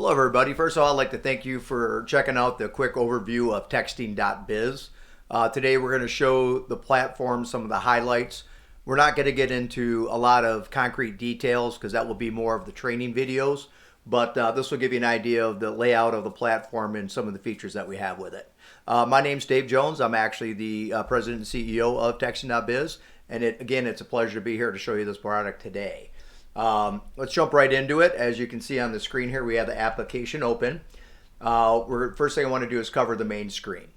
Hello everybody. First of all, I'd like to thank you for checking out the quick overview of Texting.Biz. Today we're going to show the platform, some of the highlights. We're not going to get into a lot of concrete details because that will be more of the training videos, but this will give you an idea of the layout of the platform and some of the features that we have with it. My name's Dave Jones. I'm actually the president and CEO of Texting.Biz, and it's a pleasure to be here to show you this product today. Let's jump right into it. As you can see on the screen here, we have the application open. First thing I want to do is cover the main screen.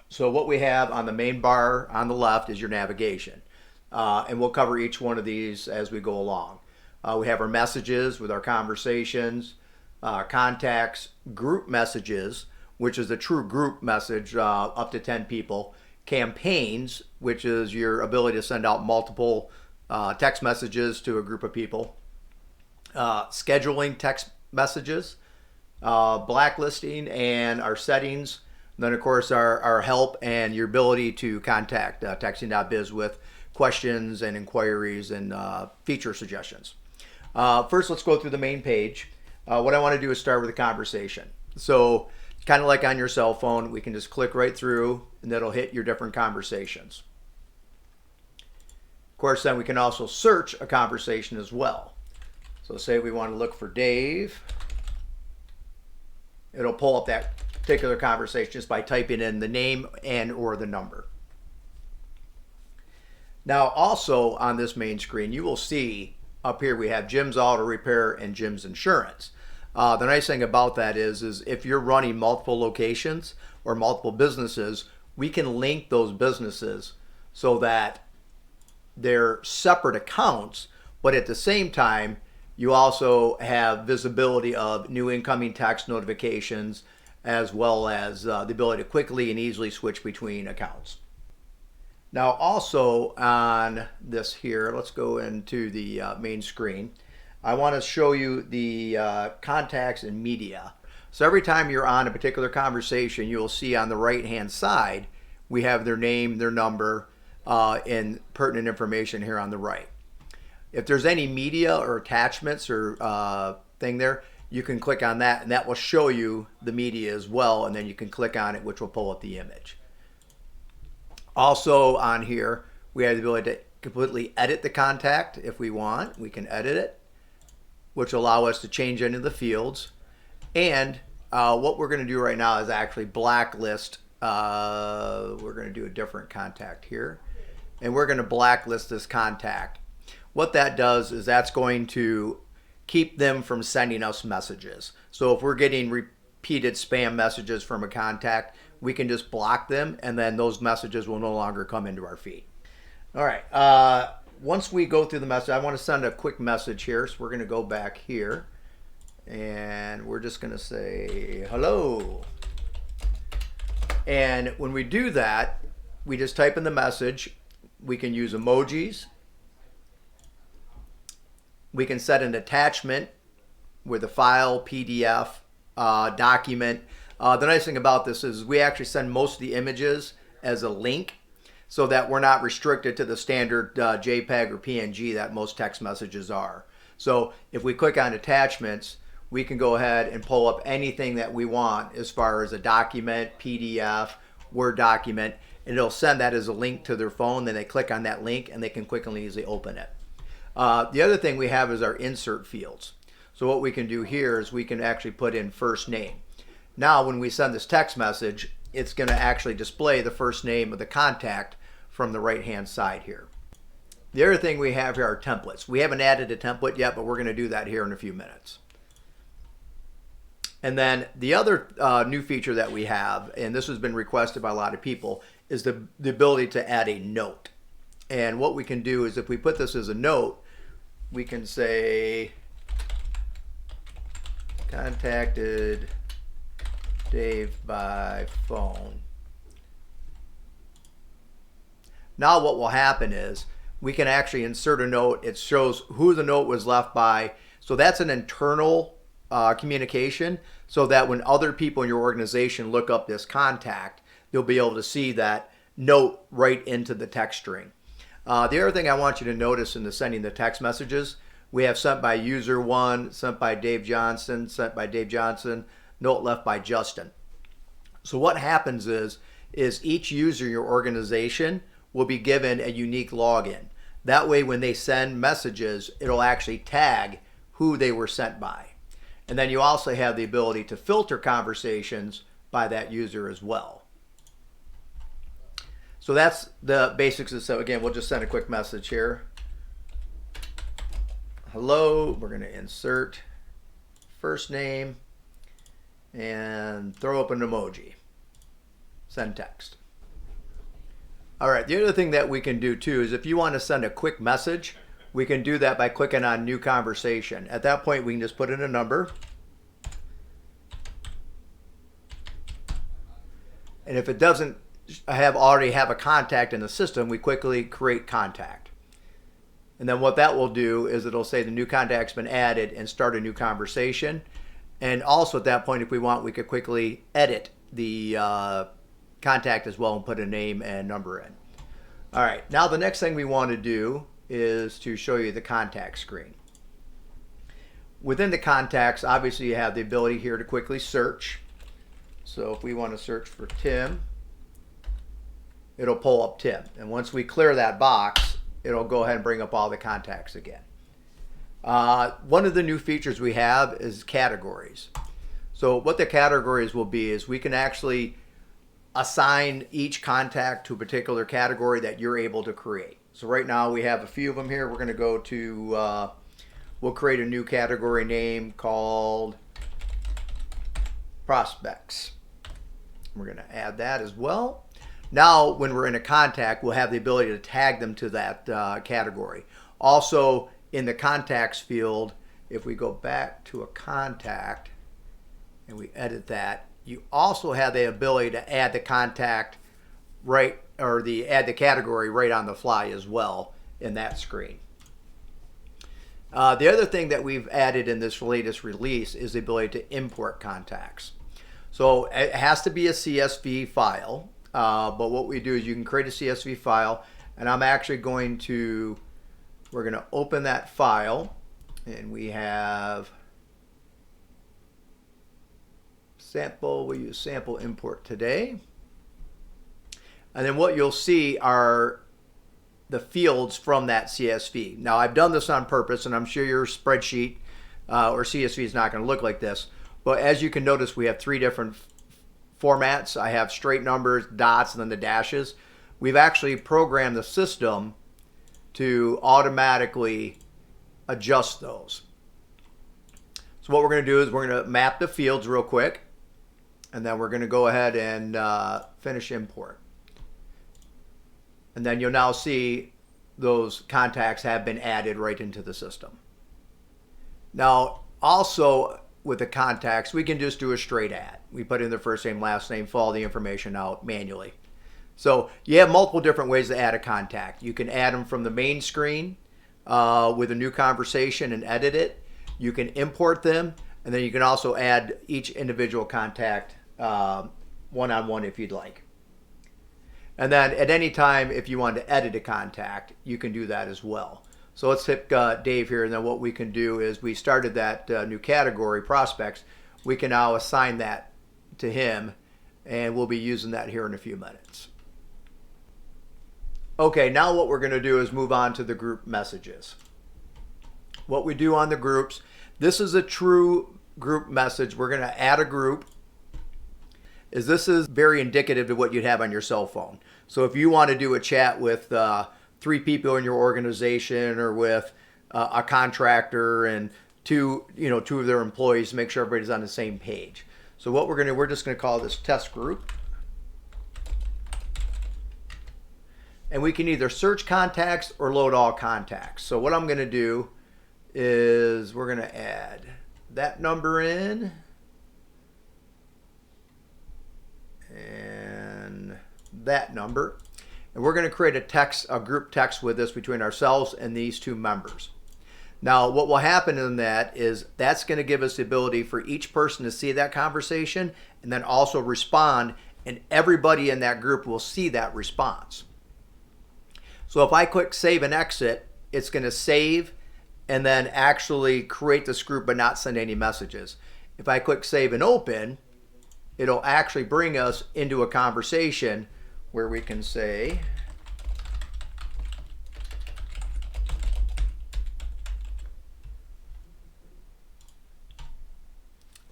So what we have on the main bar on the left is your navigation. And we'll cover each one of these as we go along. We have our messages with our conversations, contacts, group messages, which is a true group message, up to 10 people, campaigns, which is your ability to send out multiple text messages to a group of people, scheduling text messages, blacklisting, and our settings. And then, of course, our help and your ability to contact Texting.Biz with questions and inquiries and feature suggestions. First, let's go through the main page. What I want to do is start with a conversation. So, kind of like on your cell phone, we can just click right through, and that'll hit your different conversations. Of course, then we can also search a conversation as well. So say we want to look for Dave. It'll pull up that particular conversation just by typing in the name and or the number. Now also on this main screen, you will see up here we have Jim's Auto Repair and Jim's Insurance. The nice thing about that is if you're running multiple locations or multiple businesses, we can link those businesses so that they're separate accounts, but at the same time, you also have visibility of new incoming text notifications, as well as the ability to quickly and easily switch between accounts. Now, also on this here, let's go into the main screen. I want to show you the contacts and media. So every time you're on a particular conversation, you'll see on the right-hand side, we have their name, their number, and pertinent information here on the right. If there's any media or attachments or thing there, you can click on that and that will show you the media as well, and then you can click on it, which will pull up the image. Also on here, we have the ability to completely edit the contact if we want. We can edit it, which will allow us to change any of the fields. And what we're going to do right now is actually blacklist. We're going to do a different contact here. And we're going to blacklist this contact. What that does is that's going to keep them from sending us messages. So if we're getting repeated spam messages from a contact, we can just block them, and then those messages will no longer come into our feed. All right. Once we go through the message, I want to send a quick message here. So we're going to go back here, and we're just going to say hello. And when we do that, we just type in the message. We can use emojis. We can set an attachment with a file, PDF, document. The nice thing about this is we actually send most of the images as a link so that we're not restricted to the standard JPEG or PNG that most text messages are. So if we click on attachments, we can go ahead and pull up anything that we want as far as a document, PDF, Word document, and it'll send that as a link to their phone. Then they click on that link and they can quickly and easily open it. The other thing we have is our insert fields. So what we can do here is we can actually put in first name. Now when we send this text message, it's going to actually display the first name of the contact from the right hand side here. The other thing we have here are templates. We haven't added a template yet, but we're going to do that here in a few minutes. And then the other new feature that we have, and this has been requested by a lot of people, is the ability to add a note. And what we can do is if we put this as a note, we can say, contacted Dave by phone. Now what will happen is we can actually insert a note. It shows who the note was left by. So that's an internal communication, so that when other people in your organization look up this contact, they'll be able to see that note right into the text string. The other thing I want you to notice in the sending the text messages, We have sent by user 1, sent by Dave Johnson, sent by Dave Johnson, note left by Justin. So what happens is each user in your organization will be given a unique login. That way when they send messages, it'll actually tag who they were sent by. And then you also have the ability to filter conversations by that user as well. So that's the basics of. So again, we'll just send a quick message here. Hello, we're going to insert first name and throw up an emoji. Send text. All right, the other thing that we can do too is if you want to send a quick message, we can do that by clicking on new conversation. At that point, we can just put in a number. And if it doesn't already have a contact in the system, we quickly create contact. And then what that will do is it'll say the new contact's been added and start a new conversation. And also at that point, if we want, we could quickly edit the contact as well and put a name and number in. All right, now the next thing we want to do is to show you the contact screen. Within the contacts, obviously you have the ability here to quickly search. So if we want to search for Tim, it'll pull up Tim. And once we clear that box, it'll go ahead and bring up all the contacts again. One of the new features we have is categories. So what the categories will be is we can actually assign each contact to a particular category that you're able to create. So right now we have a few of them here. We're going to go to, we'll create a new category name called prospects. We're going to add that as well. Now, when we're in a contact, we'll have the ability to tag them to that category. Also, in the contacts field, if we go back to a contact and we edit that, you also have the ability to add the contact right, or add the category right on the fly as well in that screen. The other thing that we've added in this latest release is the ability to import contacts. So it has to be a CSV file. But what we do is you can create a CSV file, and I'm actually we're going to open that file, and we have sample, we use sample import today. And then what you'll see are the fields from that CSV. Now I've done this on purpose, and I'm sure your spreadsheet or CSV is not going to look like this, but as you can notice, we have 3 different formats. I have straight numbers, dots, and then the dashes. We've actually programmed the system to automatically adjust those. So what we're going to do is we're going to map the fields real quick, and then we're going to go ahead and finish import. And then you'll now see those contacts have been added right into the system. Now also with the contacts, we can just do a straight add. We put in their first name, last name, fill all the information out manually. So you have multiple different ways to add a contact. You can add them from the main screen with a new conversation and edit it. You can import them, and then you can also add each individual contact one-on-one if you'd like. And then at any time, if you want to edit a contact, you can do that as well. So let's hit Dave here, and then what we can do is we started that new category, prospects. We can now assign that to him, and we'll be using that here in a few minutes. Okay, now what we're going to do is move on to the group messages. What we do on the groups, this is a true group message. We're going to add a group. This is very indicative of what you'd have on your cell phone. So if you want to do a chat with 3 people in your organization, or with a contractor and two of their employees, make sure everybody's on the same page. So what we're just going to call this test group. And we can either search contacts or load all contacts. So what I'm going to do is we're going to add that number in and that number. And we're going to create a group text with this between ourselves and these 2 members. Now, what will happen in that is that's going to give us the ability for each person to see that conversation and then also respond, and everybody in that group will see that response. So if I click save and exit, it's going to save and then actually create this group but not send any messages. If I click save and open, it'll actually bring us into a conversation where we can say,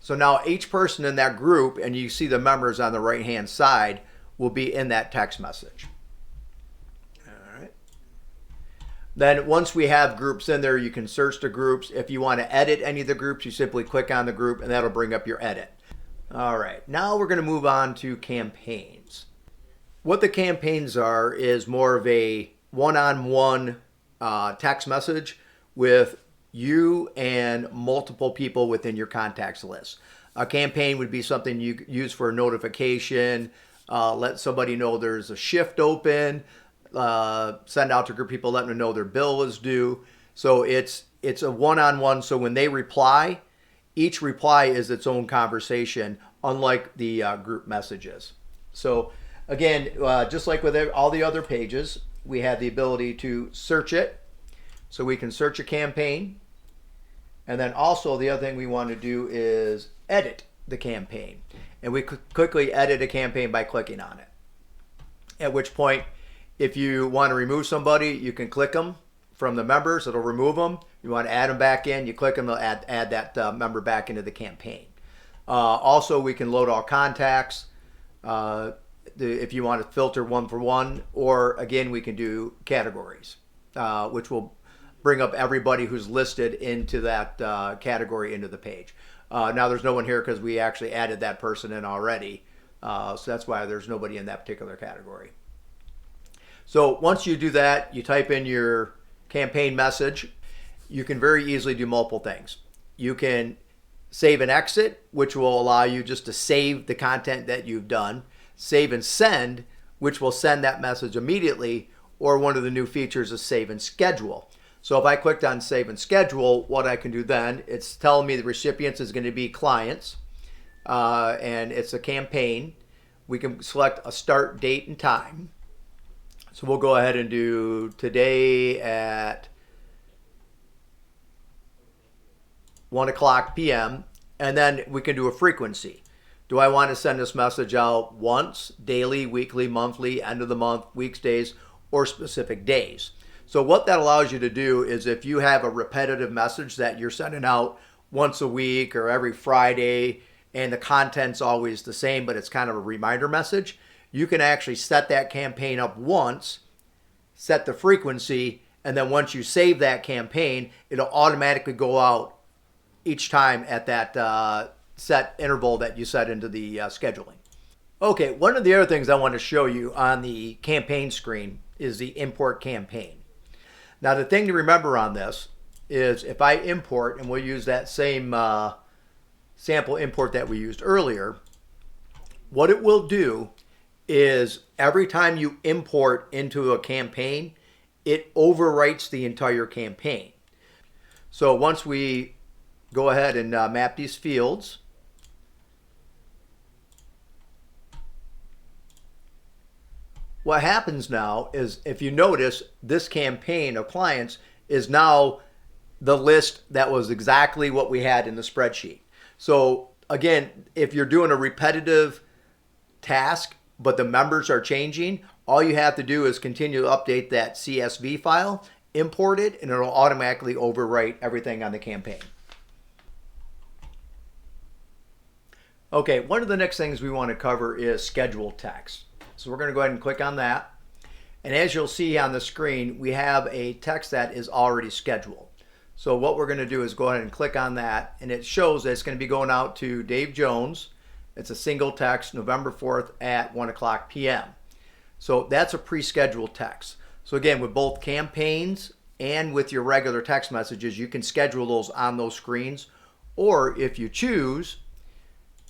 so now each person in that group, and you see the members on the right hand side, will be in that text message. All right. Then once we have groups in there, you can search the groups. If you want to edit any of the groups, you simply click on the group and that'll bring up your edit. All right, now we're going to move on to campaigns. What the campaigns are is more of a one-on-one text message with you and multiple people within your contacts list. A campaign would be something you use for a notification, let somebody know there's a shift open, send out to a group of people letting them know their bill is due. So it's a one-on-one, so when they reply, each reply is its own conversation, unlike the group messages. So again, just like with all the other pages, we have the ability to search it. So we can search a campaign. And then also the other thing we want to do is edit the campaign. And we could quickly edit a campaign by clicking on it. At which point, if you want to remove somebody, you can click them from the members, it'll remove them. You want to add them back in, you click them, they'll add that member back into the campaign. Also, we can load all contacts if you want to filter one for one, or again, we can do categories, which will bring up everybody who's listed into that category into the page. Now there's no one here because we actually added that person in already. So that's why there's nobody in that particular category. So once you do that, you type in your campaign message. You can very easily do multiple things. You can save and exit, which will allow you just to save the content that you've done. Save and send, which will send that message immediately, or one of the new features is save and schedule. So if I clicked on save and schedule, what I can do then, it's telling me the recipients is going to be clients, and it's a campaign. We can select a start date and time. So we'll go ahead and do today at 1:00 p.m. and then we can do a frequency. Do I want to send this message out once, daily, weekly, monthly, end of the month, weeks, days, or specific days? So what that allows you to do is if you have a repetitive message that you're sending out once a week or every Friday and the content's always the same, but it's kind of a reminder message, you can actually set that campaign up once, set the frequency, and then once you save that campaign, it'll automatically go out each time at that set interval that you set into the scheduling. Okay, one of the other things I want to show you on the campaign screen is the import campaign. Now the thing to remember on this is if I import, and we'll use that same sample import that we used earlier, what it will do is every time you import into a campaign, it overwrites the entire campaign. So once we go ahead and map these fields, what happens now is, if you notice, this campaign of clients is now the list that was exactly what we had in the spreadsheet. So again, if you're doing a repetitive task, but the members are changing, all you have to do is continue to update that CSV file, import it, and it'll automatically overwrite everything on the campaign. Okay, one of the next things we want to cover is schedule text. So we're going to go ahead and click on that. And as you'll see on the screen, we have a text that is already scheduled. So what we're going to do is go ahead and click on that, and it shows that it's going to be going out to Dave Jones. It's a single text, November 4th at 1:00 p.m. So that's a pre-scheduled text. So again, with both campaigns and with your regular text messages, you can schedule those on those screens. Or if you choose,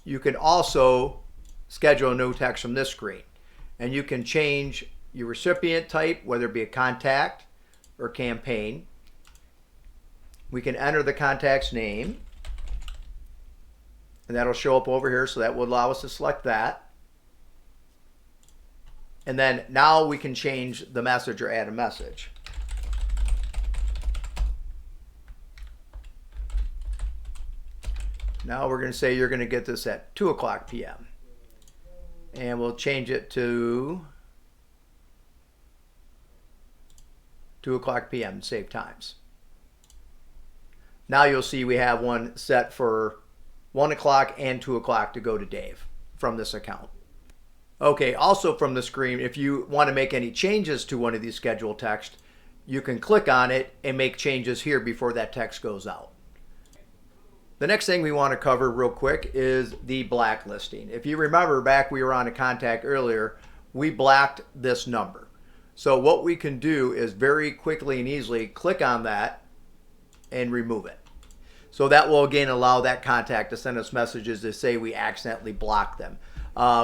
you can also schedule a new text from this screen. And you can change your recipient type, whether it be a contact or campaign. We can enter the contact's name, and that'll show up over here, so that will allow us to select that. And then now we can change the message or add a message. Now we're going to say you're going to get this at 2 o'clock p.m. And we'll change it to 2 o'clock p.m. save times. Now you'll see we have one set for 1 o'clock and 2 o'clock to go to Dave from this account. Okay, also from the screen, if you want to make any changes to one of these scheduled texts, you can click on it and make changes here before that text goes out. The next thing we want to cover real quick is the blacklisting. If you remember back we were on a contact earlier, we blacked this number. So what we can do is very quickly and easily click on that and remove it. So that will again allow that contact to send us messages to say we accidentally blocked them.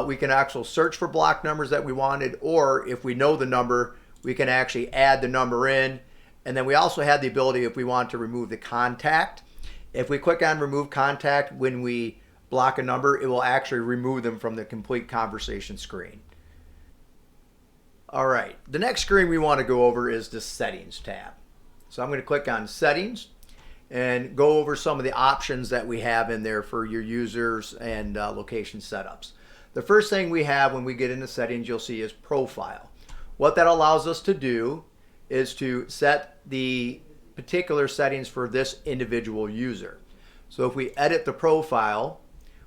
We can actually search for block numbers that we wanted, or if we know the number, we can actually add the number in. And then we also have the ability, if we want to remove the contact, if we click on remove contact when we block a number, it will actually remove them from the complete conversation screen. All right, the next screen we want to go over is the settings tab. So I'm going to click on settings and go over some of the options that we have in there for your users and location setups. The first thing we have when we get into settings, you'll see is profile. What that allows us to do is to set the particular settings for this individual user. So if we edit the profile,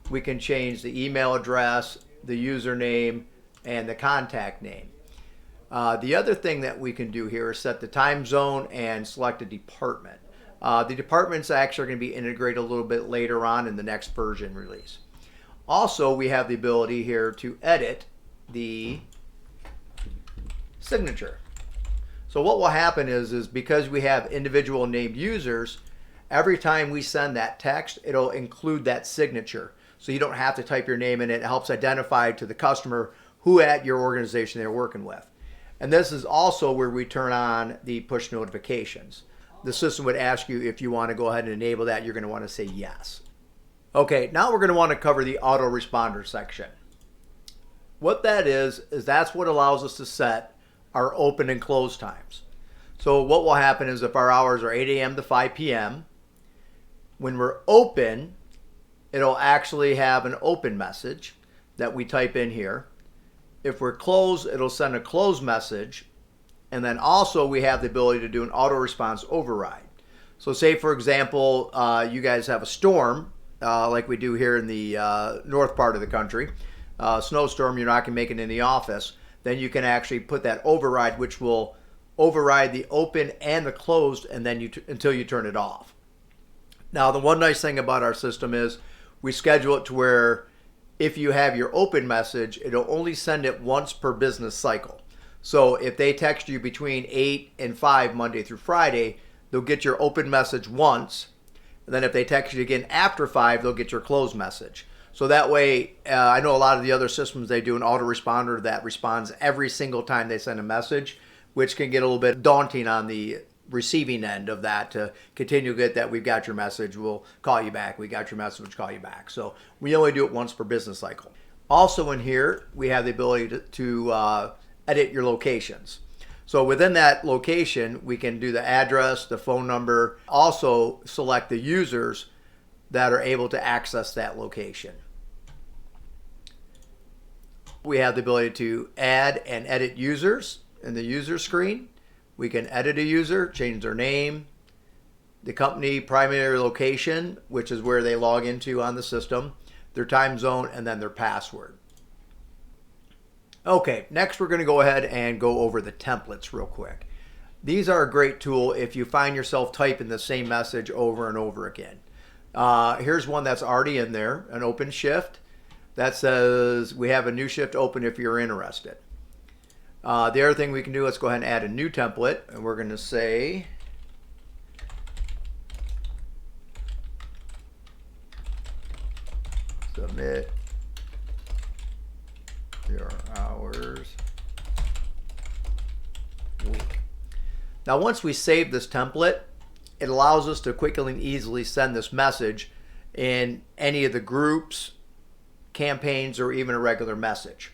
we can change the email address, the username, and the contact name. The other thing that we can do here is set the time zone and select a department. The departments actually are going to be integrated a little bit later on in the next version release. Also, we have the ability here to edit the signature. So what will happen is because we have individual named users, every time we send that text, it'll include that signature. So you don't have to type your name in it. It helps identify to the customer who at your organization they're working with. And this is also where we turn on the push notifications. The system would ask you if you want to go ahead and enable that. You're going to want to say yes. Okay, now we're going to want to cover the autoresponder section. What that is that's what allows us to set our open and close times. So what will happen is if our hours are 8 a.m. to 5 p.m., when we're open, it'll actually have an open message that we type in here. If we're closed, it'll send a close message. And then also we have the ability to do an auto response override. So say, for example, you guys have a storm, like we do here in the north part of the country, snowstorm, you're not going to make it in the office, then you can actually put that override, which will override the open and the closed, and then until you turn it off. Now, the one nice thing about our system is we schedule it to where if you have your open message, it'll only send it once per business cycle. So if they text you between 8 and 5 Monday through Friday, they'll get your open message once. And then if they text you again after 5, they'll get your closed message. So that way, I know a lot of the other systems, they do an autoresponder that responds every single time they send a message, which can get a little bit daunting on the receiving end of that to continue to get that we've got your message, we'll call you back, we got your message, we'll call you back. So we only do it once per business cycle. Also in here, we have the ability to edit your locations. So within that location, we can do the address, the phone number, also select the users that are able to access that location. We have the ability to add and edit users in the user screen. We can edit a user, change their name, the company primary location, which is where they log into on the system, their time zone, and then their password. Okay, next we're going to go ahead and go over the templates real quick. These are a great tool if you find yourself typing the same message over and over again. Here's one that's already in there, an open shift that says we have a new shift open if you're interested. The other thing we can do, let's go ahead and add a new template, and we're going to say submit your hours week. Now once we save this template, it allows us to quickly and easily send this message in any of the groups, campaigns, or even a regular message.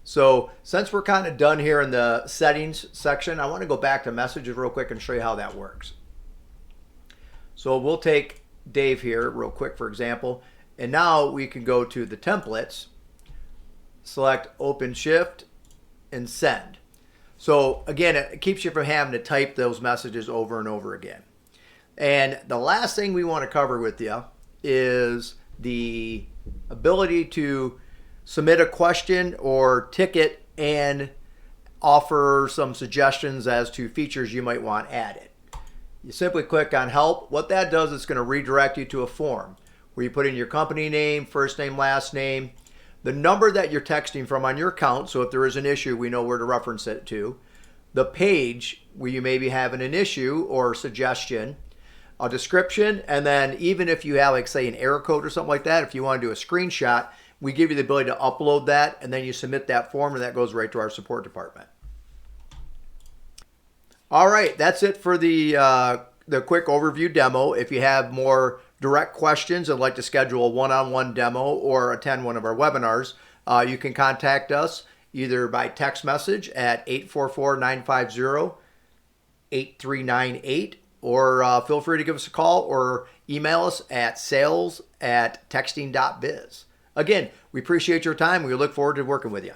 So since we're kind of done here in the settings section, I want to go back to messages real quick and show you how that works. So we'll take Dave here real quick, for example, And now we can go to the templates, select Open Shift, and Send. So again, it keeps you from having to type those messages over and over again. And the last thing we want to cover with you is the ability to submit a question or ticket and offer some suggestions as to features you might want added. You simply click on Help. What that does is going to redirect you to a form where you put in your company name, first name, last name, the number that you're texting from on your account, so if there is an issue, we know where to reference it to, the page where you maybe having an issue or suggestion, a description, and then even if you have, like, say, an error code or something like that, if you want to do a screenshot, we give you the ability to upload that, and then you submit that form, and that goes right to our support department. All right, that's it for the quick overview demo. If you have more direct questions and like to schedule a one-on-one demo or attend one of our webinars, you can contact us either by text message at 844-950-8398, or feel free to give us a call or email us at sales@texting.biz. Again, we appreciate your time. We look forward to working with you.